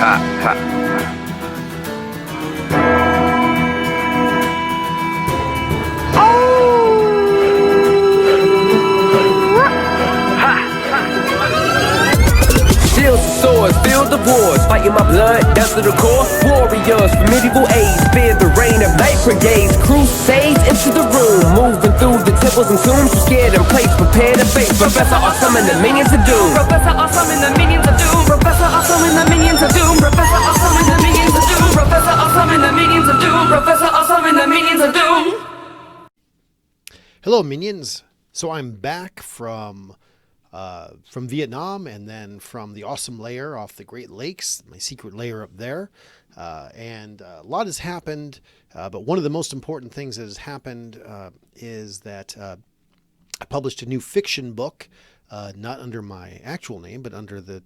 Shields and swords, feel the wars, fighting my blood down to the core. Warriors from medieval age, fear the reign of night brigades. Crusades into the room, moving through the temples and tombs. Scared and placed, prepare to face Professor Awesome and the minions of doom. Professor Awesome and the minions of doom. Professor Awesome and the minions of doom. Professor Awesome and the minions of doom. Professor Awesome and the minions of doom. Professor Awesome and the minions of doom. Hello, minions. So I'm back from Vietnam and then from the awesome lair off the Great Lakes, my secret lair up there. And a lot has happened, but one of the most important things that has happened is that I published a new fiction book, not under my actual name, but under the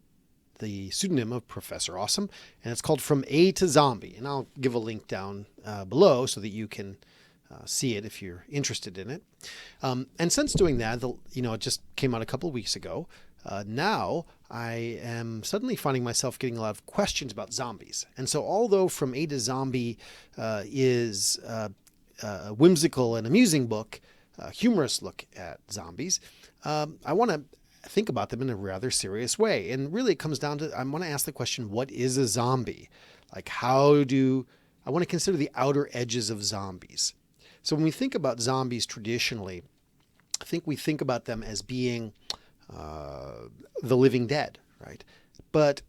pseudonym of Professor Awesome, and it's called From A to Zombie. And I'll give a link down below so that you can see it if you're interested in it. And since doing that, it just came out a couple of weeks ago. Now I am suddenly finding myself getting a lot of questions about zombies. And so although From A to Zombie is a whimsical and amusing book, a humorous look at zombies, I want to think about them in a rather serious way. And really it comes down to, I want to ask the question, what is a zombie? Like I want to consider the outer edges of zombies. So when we think about zombies traditionally, I think we think about them as being the living dead, right? But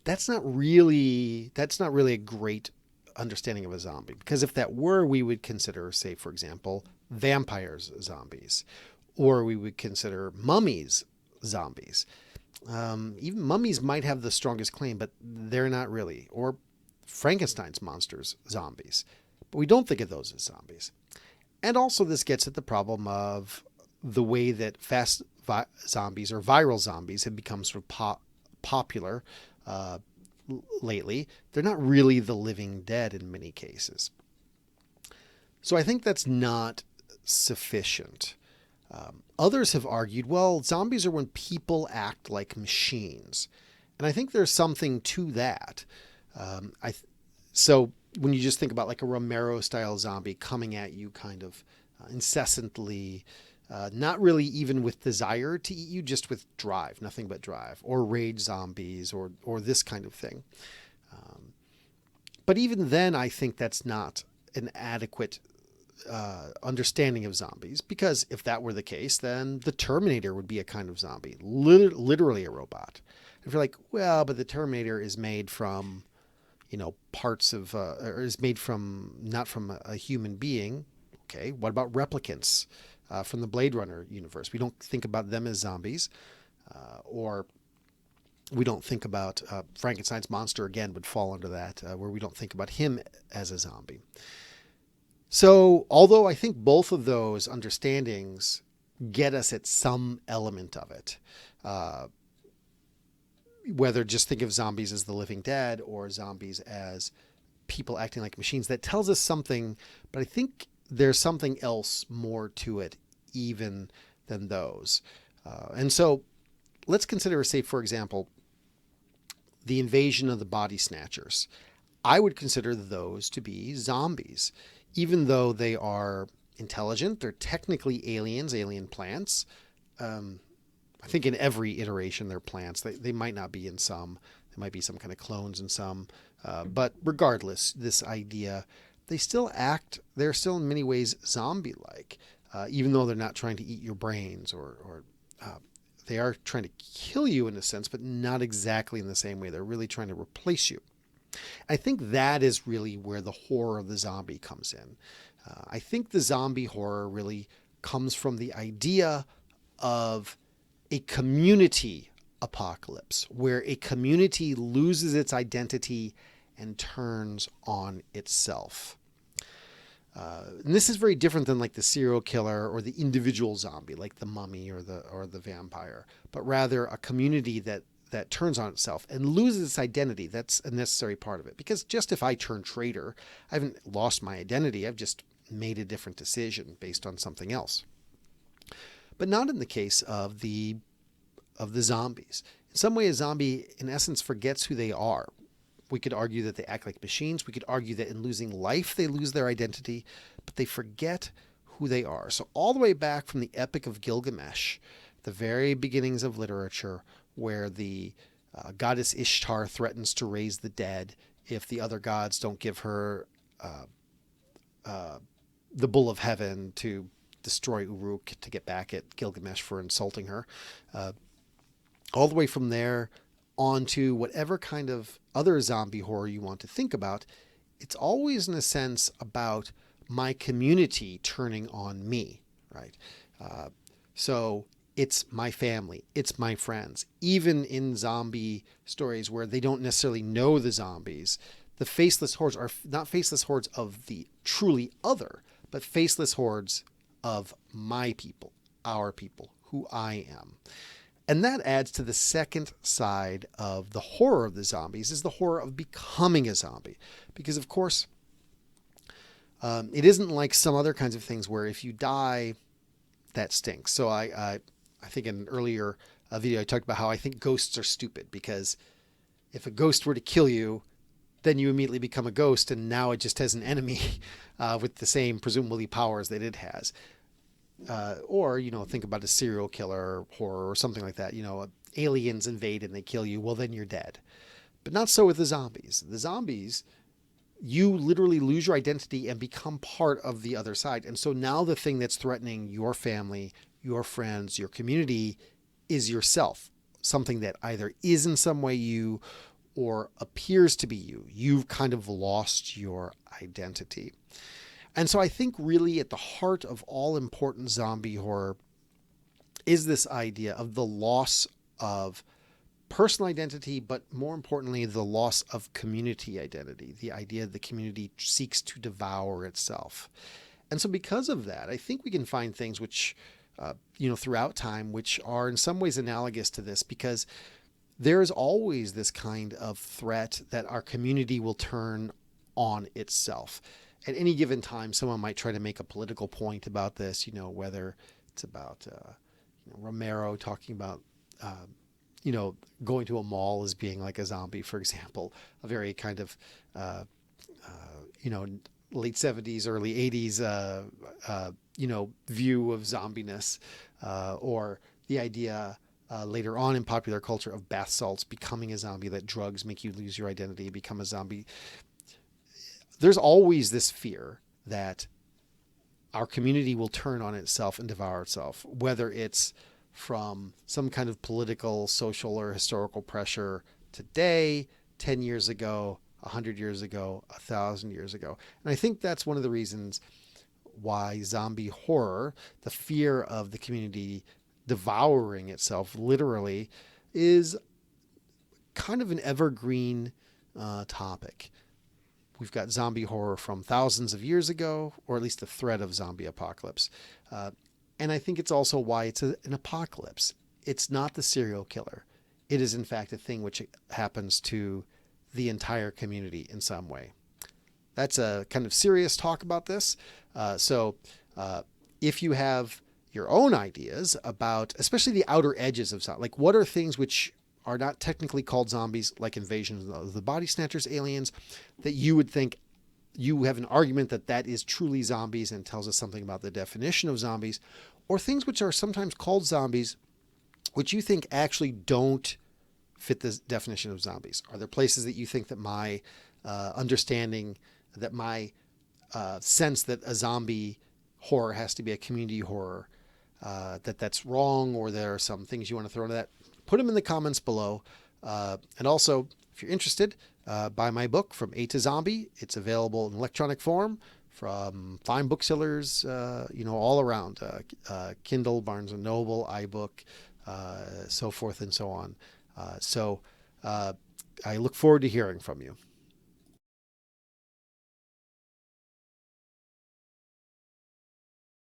that's not really a great understanding of a zombie, because if that were, we would consider, say, for example, vampires zombies, or we would consider mummies zombies. Even mummies might have the strongest claim, but they're not really. Or Frankenstein's monsters zombies. But we don't think of those as zombies. And also this gets at the problem of the way that fast zombies or viral zombies have become sort of popular lately. They're not really the living dead in many cases. So I think that's not sufficient. Others have argued, well, zombies are when people act like machines. And I think there's something to that. So when you just think about like a Romero-style zombie coming at you kind of incessantly, not really even with desire to eat you, just with drive, nothing but drive, or rage zombies, or this kind of thing. But even then, I think that's not an adequate understanding of zombies, because if that were the case, then the Terminator would be a kind of zombie, literally a robot. If you're like, well, but the Terminator is made from parts of, or is made from, not from a human being. Okay, what about replicants from the Blade Runner universe? We don't think about them as zombies. Or we don't think about Frankenstein's monster, again, would fall under that, where we don't think about him as a zombie. So although I think both of those understandings get us at some element of it, whether just think of zombies as the living dead or zombies as people acting like machines, that tells us something, but I think there's something else more to it even than those. And so let's consider, say, for example, the invasion of the body snatchers. I would consider those to be zombies, even though they are intelligent. They're technically aliens, alien plants. I think in every iteration they're plants. They might not be in some. There might be some kind of clones in some. But regardless, this idea, they're still in many ways zombie-like, even though they're not trying to eat your brains or they are trying to kill you in a sense, but not exactly in the same way. They're really trying to replace you. I think that is really where the horror of the zombie comes in. I think the zombie horror really comes from the idea of a community apocalypse, where a community loses its identity and turns on itself. And this is very different than like the serial killer or the individual zombie, like the mummy or the vampire, but rather a community that turns on itself and loses its identity. That's a necessary part of it, because just if I turn traitor, I haven't lost my identity. I've just made a different decision based on something else. But not in the case of the zombies. In some way, a zombie, in essence, forgets who they are. We could argue that they act like machines. We could argue that in losing life, they lose their identity, but they forget who they are. So all the way back from the Epic of Gilgamesh, the very beginnings of literature, where the goddess Ishtar threatens to raise the dead if the other gods don't give her the bull of heaven to destroy Uruk to get back at Gilgamesh for insulting her. All the way from there on to whatever kind of other zombie horror you want to think about, it's always in a sense about my community turning on me, right? So it's my family, it's my friends. Even in zombie stories where they don't necessarily know the zombies, the faceless hordes are not faceless hordes of the truly other, but faceless hordes of my people, our people, who I am. And that adds to the second side of the horror of the zombies, is the horror of becoming a zombie. Because, of course, it isn't like some other kinds of things where if you die, that stinks. So I think in an earlier video I talked about how I think ghosts are stupid, because if a ghost were to kill you, then you immediately become a ghost, and now it just has an enemy with the same presumably powers that it has. Or, think about a serial killer horror or something like that. Aliens invade and they kill you. Well, then you're dead. But not so with the zombies. The zombies, you literally lose your identity and become part of the other side. And so now the thing that's threatening your family, your friends, your community is yourself. Something that either is in some way you or appears to be you. You've kind of lost your identity. And so I think really at the heart of all important zombie horror is this idea of the loss of personal identity, but more importantly, the loss of community identity, the idea the community seeks to devour itself. And so because of that, I think we can find things which, throughout time, which are in some ways analogous to this, because there is always this kind of threat that our community will turn on itself. At any given time, someone might try to make a political point about this, whether it's about Romero talking about, going to a mall as being like a zombie, for example, a very kind of, late 70s, early 80s, view of zombiness, or the idea later on in popular culture of bath salts becoming a zombie, that drugs make you lose your identity, become a zombie. There's always this fear that our community will turn on itself and devour itself, whether it's from some kind of political, social, or historical pressure today, 10 years ago, 100 years ago, 1,000 years ago. And I think that's one of the reasons why zombie horror, the fear of the community devouring itself literally, is kind of an evergreen topic. We've got zombie horror from thousands of years ago, or at least the threat of zombie apocalypse. And I think it's also why it's an apocalypse. It's not the serial killer. It is, in fact, a thing which happens to the entire community in some way. That's a kind of serious talk about this. So if you have your own ideas about, especially the outer edges of zombie, like what are things which are not technically called zombies, like invasion of the body snatchers, aliens, that you would think you have an argument that that is truly zombies and tells us something about the definition of zombies, or things which are sometimes called zombies, which you think actually don't fit the definition of zombies. Are there places that you think that my understanding, that my sense that a zombie horror has to be a community horror, that's wrong, or there are some things you want to throw into that? Put them in the comments below. And also, if you're interested, buy my book, From A to Zombie. It's available in electronic form from fine booksellers, all around. Kindle, Barnes & Noble, iBook, so forth and so on. So I look forward to hearing from you.